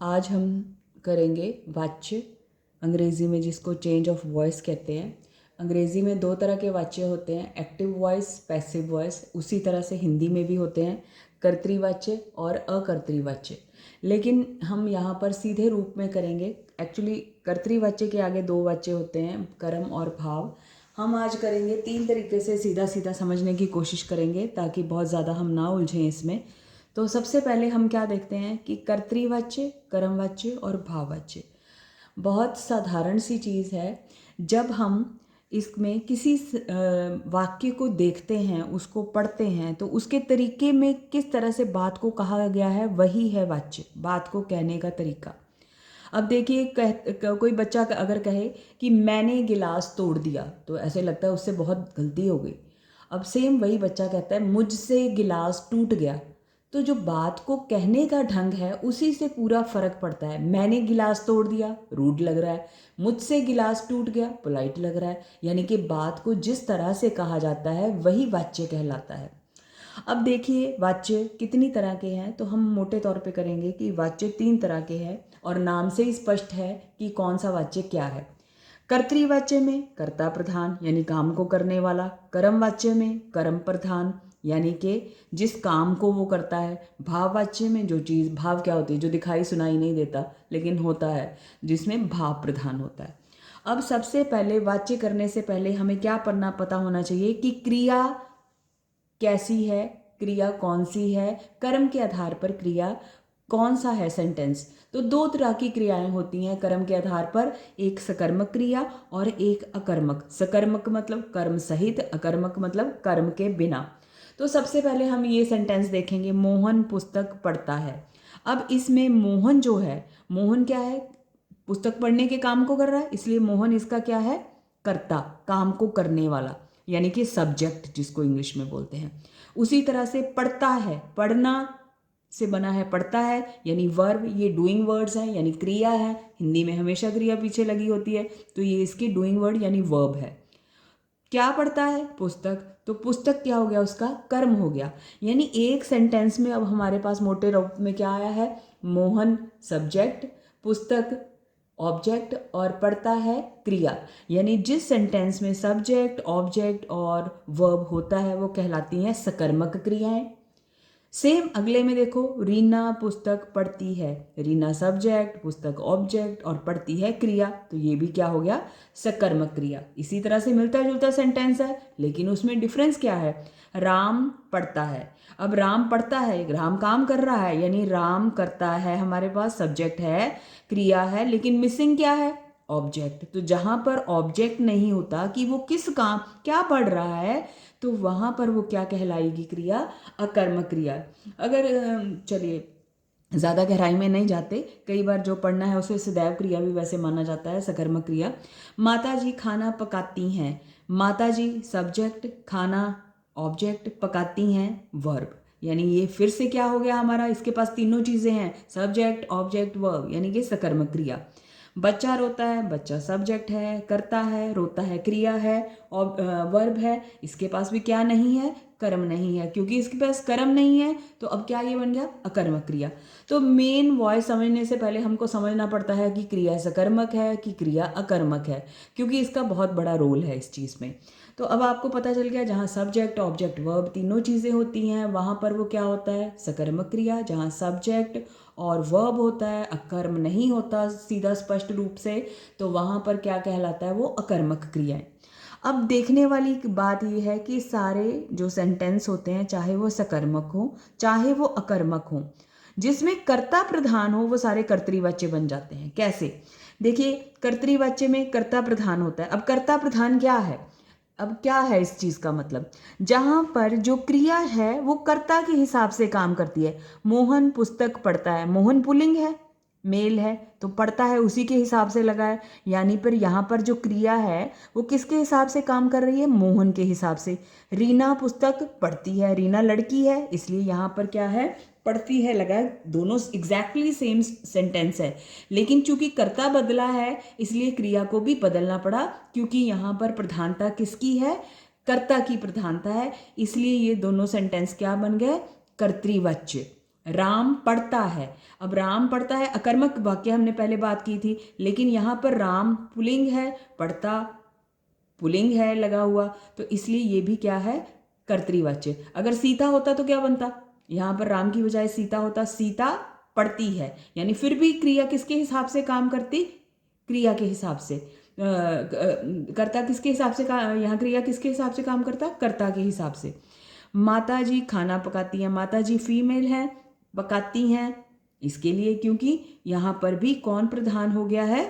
आज हम करेंगे वाच्य, अंग्रेज़ी में जिसको चेंज ऑफ वॉइस कहते हैं। अंग्रेज़ी में दो तरह के वाच्य होते हैं, एक्टिव वॉइस, पैसिव वॉइस। उसी तरह से हिंदी में भी होते हैं कर्तृवाच्य और अकर्तृवाच्य। लेकिन हम यहाँ पर सीधे रूप में करेंगे। एक्चुअली कर्तृवाच्य के आगे दो वाच्य होते हैं, कर्म और भाव। हम आज करेंगे तीन तरीके से, सीधा सीधा समझने की कोशिश करेंगे ताकि बहुत ज़्यादा हम ना उलझें इसमें। तो सबसे पहले हम क्या देखते हैं कि कर्तृवाच्य, कर्मवाच्य और भाववाच्य बहुत साधारण सी चीज़ है। जब हम इसमें किसी वाक्य को देखते हैं, उसको पढ़ते हैं, तो उसके तरीके में किस तरह से बात को कहा गया है वही है वाच्य, बात को कहने का तरीका। अब देखिए, कोई बच्चा अगर कहे कि मैंने गिलास तोड़ दिया, तो ऐसे लगता है उससे बहुत गलती हो गई। अब सेम वही बच्चा कहता है मुझसे गिलास टूट गया, तो जो बात को कहने का ढंग है उसी से पूरा फर्क पड़ता है। मैंने गिलास तोड़ दिया, रूड लग रहा है। मुझसे गिलास टूट गया, पोलाइट लग रहा है। यानी कि बात को जिस तरह से कहा जाता है वही वाच्य कहलाता है। अब देखिए वाच्य कितनी तरह के हैं, तो हम मोटे तौर पे करेंगे कि वाच्य तीन तरह के हैं और नाम से ही स्पष्ट है कि कौन सा वाच्य क्या है। कर्तृवाच्य में कर्ता प्रधान यानी काम को करने वाला, कर्मवाच्य में कर्म प्रधान यानी कि जिस काम को वो करता है, भाववाच्य में जो चीज़, भाव क्या होती है, जो दिखाई सुनाई नहीं देता लेकिन होता है, जिसमें भाव प्रधान होता है। अब सबसे पहले वाच्य करने से पहले हमें क्या पता होना चाहिए कि क्रिया कैसी है, क्रिया कौन सी है, कर्म के आधार पर क्रिया कौन सा है सेंटेंस। तो दो तरह की क्रियाएं होती हैं कर्म के आधार पर, एक सकर्मक क्रिया और एक अकर्मक। सकर्मक मतलब कर्म सहित, अकर्मक मतलब कर्म के बिना। तो सबसे पहले हम ये सेंटेंस देखेंगे, मोहन पुस्तक पढ़ता है। अब इसमें मोहन जो है, मोहन क्या है, पुस्तक पढ़ने के काम को कर रहा है, इसलिए मोहन इसका क्या है, कर्ता, काम को करने वाला, यानी कि सब्जेक्ट जिसको इंग्लिश में बोलते हैं। उसी तरह से पढ़ता है, पढ़ना से बना है पढ़ता है, यानी वर्ब, ये डूइंग वर्ड्स हैं यानी क्रिया है। हिंदी में हमेशा क्रिया पीछे लगी होती है, तो ये इसकी डूइंग वर्ड यानी वर्ब है। क्या पढ़ता है, पुस्तक, तो पुस्तक क्या हो गया, उसका कर्म हो गया। यानी एक सेंटेंस में अब हमारे पास मोटे रूप में क्या आया है, मोहन सब्जेक्ट, पुस्तक ऑब्जेक्ट और पढ़ता है क्रिया। यानी जिस सेंटेंस में सब्जेक्ट, ऑब्जेक्ट और वर्ब होता है वो कहलाती हैं सकर्मक क्रियाएं। सेम अगले में देखो, रीना पुस्तक पढ़ती है, रीना सब्जेक्ट, पुस्तक ऑब्जेक्ट और पढ़ती है क्रिया, तो ये भी क्या हो गया, सकर्मक क्रिया। इसी तरह से मिलता जुलता सेंटेंस है, लेकिन उसमें डिफरेंस क्या है, राम पढ़ता है। अब राम पढ़ता है, राम काम कर रहा है, यानी राम करता है, हमारे पास सब्जेक्ट है, क्रिया है, लेकिन मिसिंग क्या है, ऑब्जेक्ट। तो जहां पर ऑब्जेक्ट नहीं होता कि वो किस काम क्या पढ़ रहा है, तो वहां पर वो क्या कहलाएगी, क्रिया अकर्मक क्रिया। अगर चलिए ज़्यादा गहराई में नहीं जाते, कई बार जो पढ़ना है उसे सदैव क्रिया भी वैसे माना जाता है, सकर्मक क्रिया। माता जी खाना पकाती हैं, माता जी सब्जेक्ट, खाना ऑब्जेक्ट, पकाती हैं वर्ब। यानी ये फिर से क्या हो गया हमारा, इसके पास तीनों चीज़ें हैं, सब्जेक्ट ऑब्जेक्ट वर्ब, यानी कि सकर्मक क्रिया। बच्चा रोता है, बच्चा सब्जेक्ट है, करता है, रोता है क्रिया है और वर्ब है। इसके पास भी क्या नहीं है, कर्म नहीं है, क्योंकि इसके पास कर्म नहीं है तो अब क्या ये बन गया, अकर्मक क्रिया। तो मेन वॉइस समझने से पहले हमको समझना पड़ता है कि क्रिया सकर्मक है कि क्रिया अकर्मक है, क्योंकि इसका बहुत बड़ा रोल है इस चीज़ में। तो अब आपको पता चल गया, जहाँ सब्जेक्ट ऑब्जेक्ट वर्ब तीनों चीज़ें होती हैं वहाँ पर वो क्या होता है, सकर्मक क्रिया। जहाँ सब्जेक्ट और वर्ब होता है, अकर्म नहीं होता सीधा स्पष्ट रूप से, तो वहाँ पर क्या कहलाता है, वो अकर्मक क्रियाएं। अब देखने वाली बात यह है कि सारे जो सेंटेंस होते हैं, चाहे वो सकर्मक हो चाहे वो अकर्मक हो, जिसमें कर्ता प्रधान हो, वो सारे कर्तृवाच्य बन जाते हैं। कैसे, देखिए कर्तृवाच्य में कर्ता प्रधान होता है। अब कर्ता प्रधान क्या है, अब क्या है इस चीज़ का मतलब, जहाँ पर जो क्रिया है वो कर्ता के हिसाब से काम करती है। मोहन पुस्तक पढ़ता है, मोहन पुल्लिंग है, मेल है, तो पढ़ता है उसी के हिसाब से लगा है। यानी पर यहाँ पर जो क्रिया है वो किसके हिसाब से काम कर रही है, मोहन के हिसाब से। रीना पुस्तक पढ़ती है, रीना लड़की है, इसलिए यहाँ पर क्या है, पढ़ती है लगा है। दोनों एग्जैक्टली सेम सेंटेंस है, लेकिन चूंकि कर्ता बदला है इसलिए क्रिया को भी बदलना पड़ा, क्योंकि यहाँ पर प्रधानता किसकी है, कर्ता की प्रधानता है, इसलिए ये दोनों सेंटेंस क्या बन गए, कर्तृवाच्य। राम पढ़ता है। अब राम पढ़ता है अकर्मक वाक्य हमने पहले बात की थी, लेकिन यहाँ पर राम पुल्लिंग है, पढ़ता पुल्लिंग है लगा हुआ, तो इसलिए ये भी क्या है, कर्तृवाच्य। अगर सीता होता तो क्या बनता, यहाँ पर राम की बजाय सीता होता, सीता पढ़ती है, यानी फिर भी क्रिया किसके हिसाब से काम करती, क्रिया के हिसाब से। कर्ता किसके हिसाब से यहाँ क्रिया किसके हिसाब से काम करता, कर्ता के हिसाब से। माता जी खाना पकाती हैं, माता जी फीमेल है, पकाती हैं, इसके लिए क्योंकि यहाँ पर भी कौन प्रधान हो गया है,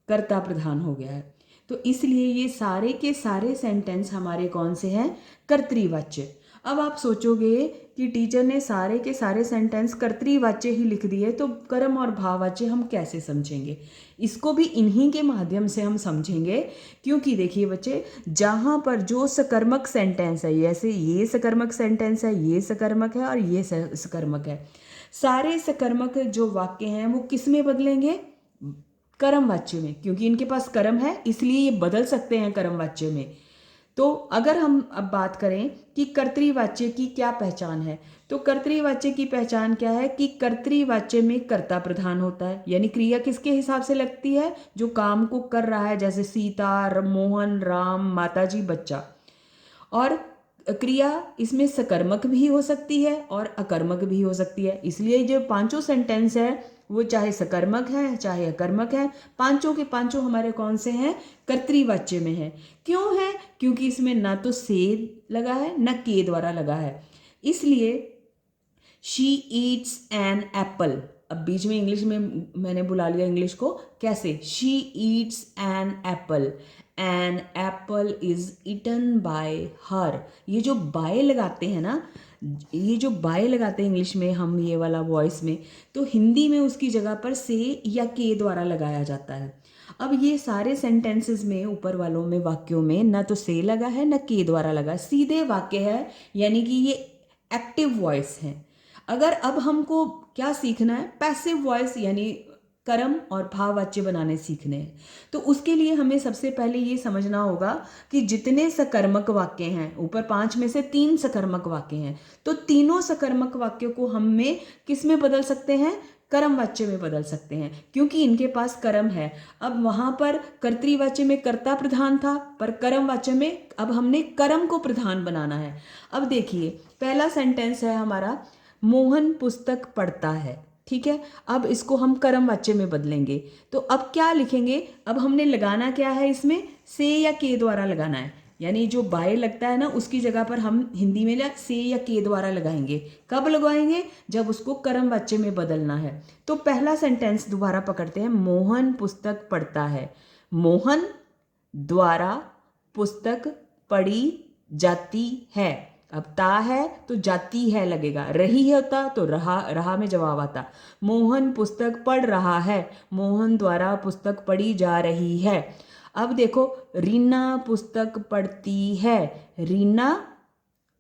कर्ता प्रधान हो गया है। तो इसलिए ये सारे के सारे सेंटेंस हमारे कौन से हैं, कर्तृवाच्य। अब आप सोचोगे कि टीचर ने सारे के सारे सेंटेंस कर्तृवाच्य ही लिख दिए, तो कर्म और भाववाच्य हम कैसे समझेंगे, इसको भी इन्हीं के माध्यम से हम समझेंगे। क्योंकि देखिए बच्चे, जहाँ पर जो सकर्मक सेंटेंस है, जैसे ये सकर्मक सेंटेंस है, ये सकर्मक है और ये सकर्मक है, सारे सकर्मक जो वाक्य हैं वो किस में बदलेंगे, कर्म वाच्य में, क्योंकि इनके पास कर्म है इसलिए ये बदल सकते हैं कर्म वाच्य में। तो अगर हम अब बात करें कि कर्तृवाच्य की क्या पहचान है, तो कर्तृवाच्य की पहचान क्या है कि कर्तृवाच्य में कर्ता प्रधान होता है, यानी क्रिया किसके हिसाब से लगती है, जो काम को कर रहा है, जैसे सीता, मोहन, राम, माताजी, बच्चा। और क्रिया इसमें सकर्मक भी हो सकती है और अकर्मक भी हो सकती है, इसलिए जो पांचों सेंटेंस है वो चाहे सकर्मक है चाहे अकर्मक है, पांचों के पांचों हमारे कौन से हैं, कर्तृवाच्य में है। क्यों है, क्योंकि इसमें ना तो से लगा है ना के द्वारा लगा है। इसलिए शी ईट्स एन एप्पल, अब बीच में इंग्लिश में मैंने बुला लिया इंग्लिश को, कैसे, she eats an apple, an apple is eaten by her. ये जो बाय लगाते हैं ना, ये जो बाय लगाते हैं इंग्लिश में हम ये वाला वॉइस में, तो हिंदी में उसकी जगह पर से या के द्वारा लगाया जाता है। अब ये सारे सेंटेंसेस में ऊपर वालों में वाक्यों में ना तो से लगा है ना के द्वारा लगा, सीधे वाक्य है, यानी कि ये एक्टिव वॉइस है। अगर अब हमको क्या सीखना है, पैसिव वॉइस यानी कर्म और भाववाच्य बनाने सीखने हैं, तो उसके लिए हमें सबसे पहले ये समझना होगा कि जितने सकर्मक वाक्य हैं, ऊपर 5 में से 3 सकर्मक वाक्य हैं, तो तीनों सकर्मक वाक्यों को हमें किस में बदल सकते हैं, कर्म वाच्य में बदल सकते हैं, क्योंकि इनके पास कर्म है। अब वहां पर कर्तृवाच्य में कर्ता प्रधान था, पर कर्म वाच्य में अब हमने कर्म को प्रधान बनाना है। अब देखिए पहला सेंटेंस है हमारा, मोहन पुस्तक पढ़ता है, ठीक है। अब इसको हम कर्म वाच्य में बदलेंगे, तो अब क्या लिखेंगे, अब हमने लगाना क्या है, इसमें से या के द्वारा लगाना है, यानी जो बाय लगता है ना उसकी जगह पर हम हिंदी में से या के द्वारा लगाएंगे। कब लगाएंगे, जब उसको कर्म वाच्य में बदलना है। तो पहला सेंटेंस दोबारा पकड़ते हैं, मोहन पुस्तक पढ़ता है, मोहन द्वारा पुस्तक पढ़ी जाती है। अब ता है तो जाती है लगेगा, रही होता तो रहा, रहा में जवाब आता। मोहन पुस्तक पढ़ रहा है, मोहन द्वारा पुस्तक पढ़ी जा रही है। अब देखो, रीना पुस्तक पढ़ती है, रीना,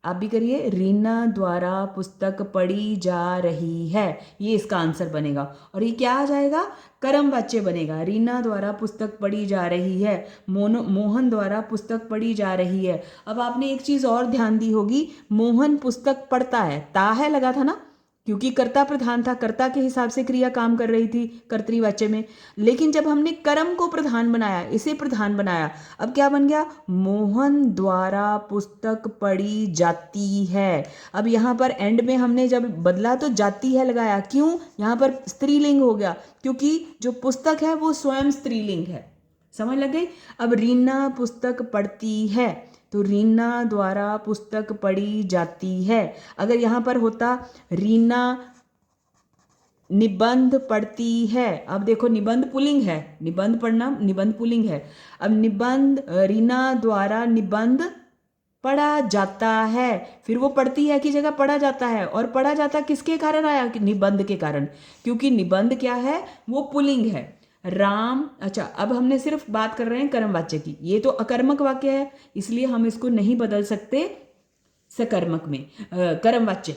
आप भी करिए, रीना द्वारा पुस्तक पढ़ी जा रही है, ये इसका आंसर बनेगा। और ये क्या आ जाएगा, कर्म वाच्य बनेगा। रीना द्वारा पुस्तक पढ़ी जा रही है, मोहन द्वारा पुस्तक पढ़ी जा रही है। अब आपने एक चीज और ध्यान दी होगी, मोहन पुस्तक पढ़ता है, ता है लगा था ना, क्योंकि कर्ता प्रधान था, कर्ता के हिसाब से क्रिया काम कर रही थी कर्तृवाच्य में। लेकिन जब हमने कर्म को प्रधान बनाया, इसे प्रधान बनाया, अब क्या बन गया, मोहन द्वारा पुस्तक पढ़ी जाती है। अब यहाँ पर एंड में हमने जब बदला तो जाती है लगाया, क्यों, यहाँ पर स्त्रीलिंग हो गया, क्योंकि जो पुस्तक है वो स्वयं स्त्रीलिंग है, समझ लग गई। अब रीना पुस्तक पढ़ती है, तो रीना द्वारा पुस्तक पढ़ी जाती है। अगर यहाँ पर होता रीना निबंध पढ़ती है, अब देखो निबंध पुल्लिंग है, निबंध पढ़ना, निबंध पुल्लिंग है। अब निबंध, रीना द्वारा निबंध पढ़ा जाता है, फिर वो पढ़ती है की जगह पढ़ा जाता है, और पढ़ा जाता किसके कारण आया, निबंध के कारण, क्योंकि निबंध क्या है, वो पुल्लिंग है। राम, अच्छा अब हमने सिर्फ बात कर रहे हैं कर्म वाच्य की, ये तो अकर्मक वाक्य है, इसलिए हम इसको नहीं बदल सकते सकर्मक में, कर्म वाच्य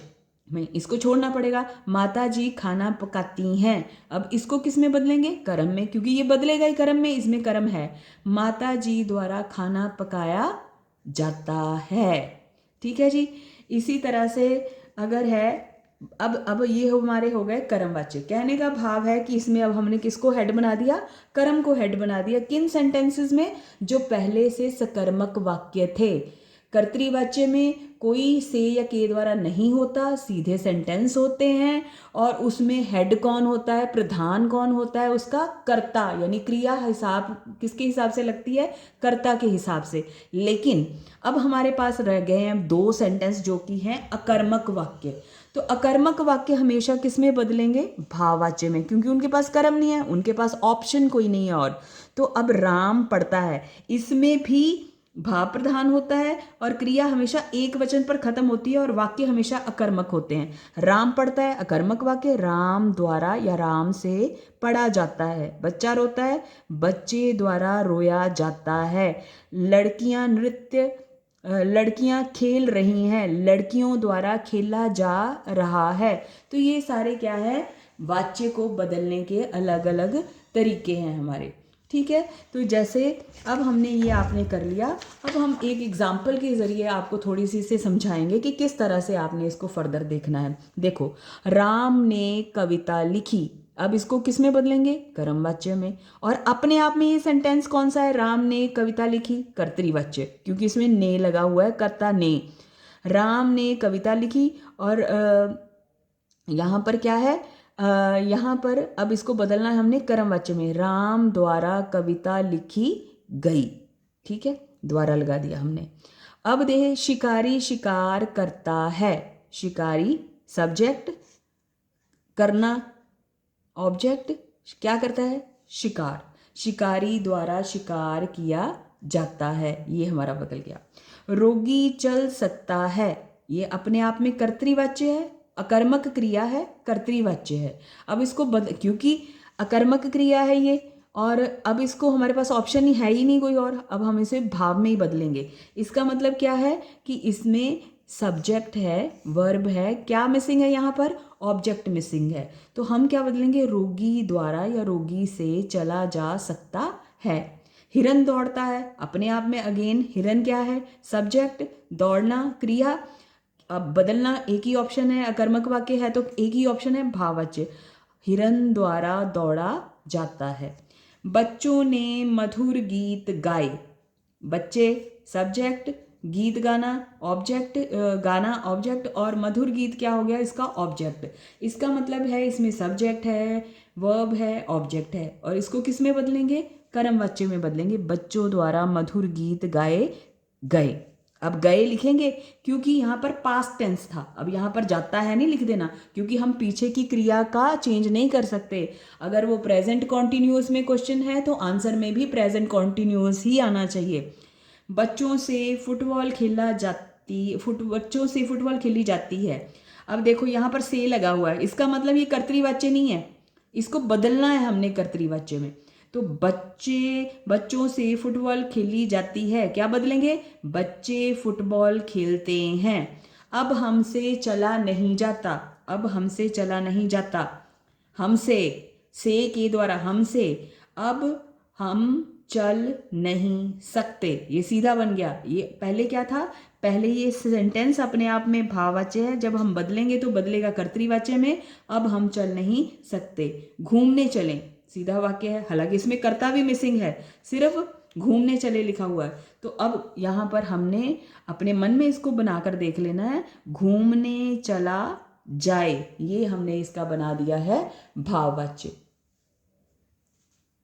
में, इसको छोड़ना पड़ेगा। माता जी खाना पकाती हैं, अब इसको किस में बदलेंगे, कर्म में, क्योंकि ये बदलेगा ही कर्म में, इसमें कर्म है। माता जी द्वारा खाना पकाया जाता है, ठीक है जी। इसी तरह से अगर है अब ये हमारे हो गए कर्म वाच्य। कहने का भाव है कि इसमें अब हमने किसको हेड बना दिया, कर्म को हेड बना दिया। किन सेंटेंसेस में, जो पहले से सकर्मक वाक्य थे। कर्तृवाच्य में कोई से या के द्वारा नहीं होता, सीधे सेंटेंस होते हैं, और उसमें हेड कौन होता है, प्रधान कौन होता है, उसका कर्ता, यानी क्रिया हिसाब किसके हिसाब से लगती है, कर्ता के हिसाब से। लेकिन अब हमारे पास रह गए हैं दो सेंटेंस जो कि हैं अकर्मक वाक्य। तो अकर्मक वाक्य हमेशा किस में बदलेंगे, भाववाच्य में, क्योंकि उनके पास कर्म नहीं है, उनके पास ऑप्शन कोई नहीं है और। तो अब राम पढ़ता है, इसमें भी भाव प्रधान होता है और क्रिया हमेशा एक वचन पर खत्म होती है और वाक्य हमेशा अकर्मक होते हैं। राम पढ़ता है अकर्मक वाक्य, राम द्वारा या राम से पढ़ा जाता है। बच्चा रोता है, बच्चे द्वारा रोया जाता है। लड़कियां खेल रही हैं, लड़कियों द्वारा खेला जा रहा है। तो ये सारे क्या है, वाच्य को बदलने के अलग अलग तरीके हैं हमारे। ठीक है, तो जैसे अब हमने ये आपने कर लिया, अब हम एक एग्जाम्पल के ज़रिए आपको थोड़ी सी इसे समझाएंगे कि किस तरह से आपने इसको फर्दर देखना है। देखो, राम ने कविता लिखी, अब इसको किस में बदलेंगे, कर्म वाच्य में। और अपने आप में ये सेंटेंस कौन सा है, राम ने कविता लिखी, कर्तृवाच्य, क्योंकि इसमें ने लगा हुआ है, कर्ता ने। राम ने कविता लिखी और यहाँ पर क्या है, यहाँ पर अब इसको बदलना है हमने कर्मवाच्य में, राम द्वारा कविता लिखी गई। ठीक है, द्वारा लगा दिया हमने। अब देखें, शिकारी शिकार करता है, शिकारी सब्जेक्ट, करना ऑब्जेक्ट, क्या करता है, शिकार, शिकारी द्वारा शिकार किया जाता है, ये हमारा बदल गया। रोगी चल सकता है, ये अपने आप में कर्तृवाच्य है, अकर्मक क्रिया है, कर्तृवाच्य है। अब इसको क्योंकि अकर्मक क्रिया है ये, और अब इसको हमारे पास ऑप्शन ही है ही नहीं कोई और, अब हम इसे भाव में ही बदलेंगे। इसका मतलब क्या है कि इसमें सब्जेक्ट है, वर्ब है, क्या मिसिंग है यहाँ पर, ऑब्जेक्ट मिसिंग है। तो हम क्या बदलेंगे, रोगी द्वारा या रोगी से चला जा सकता है। हिरन दौड़ता है, अपने आप में अगेन हिरन क्या है, सब्जेक्ट, दौड़ना क्रिया। अब बदलना एक ही ऑप्शन है, अकर्मक वाक्य है तो एक ही ऑप्शन है, भाववाच्य। हिरन द्वारा दौड़ा जाता है। बच्चों ने मधुर गीत गाए, बच्चे सब्जेक्ट, गीत गाना ऑब्जेक्ट, गाना ऑब्जेक्ट, और मधुर गीत क्या हो गया, इसका ऑब्जेक्ट। इसका मतलब है इसमें सब्जेक्ट है, वर्ब है, ऑब्जेक्ट है, और इसको किस में बदलेंगे, कर्मवाच्य में बदलेंगे। बच्चों द्वारा मधुर गीत गाए गए। अब गए लिखेंगे क्योंकि यहाँ पर पास्ट टेंस था, अब यहाँ पर जाता है नहीं लिख देना, क्योंकि हम पीछे की क्रिया का चेंज नहीं कर सकते। अगर वो प्रेजेंट कॉन्टिन्यूअस में क्वेश्चन है तो आंसर में भी प्रेजेंट कॉन्टिन्यूअस ही आना चाहिए। बच्चों से फुटबॉल खेली जाती है। अब देखो यहाँ पर से लगा हुआ है, इसका मतलब ये कर्तृवाच्य नहीं है, इसको बदलना है हमने कर्तृवाच्य में। तो बच्चों से फुटबॉल खेली जाती है, क्या बदलेंगे, बच्चे फुटबॉल खेलते हैं। अब हमसे चला नहीं जाता, अब हमसे चला नहीं जाता, हमसे, से के द्वारा हमसे, अब हम चल नहीं सकते, ये सीधा बन गया। ये पहले क्या था, पहले ये सेंटेंस अपने आप में भाववाच्य है, जब हम बदलेंगे तो बदलेगा कर्तृवाच्य में। अब हम चल नहीं सकते, घूमने चलें, सीधा वाक्य है, हालांकि इसमें कर्ता भी मिसिंग है, सिर्फ घूमने चले लिखा हुआ है। तो अब यहाँ पर हमने अपने मन में इसको बनाकर देख लेना है, घूमने चला जाए, ये हमने इसका बना दिया है भाववाच्य।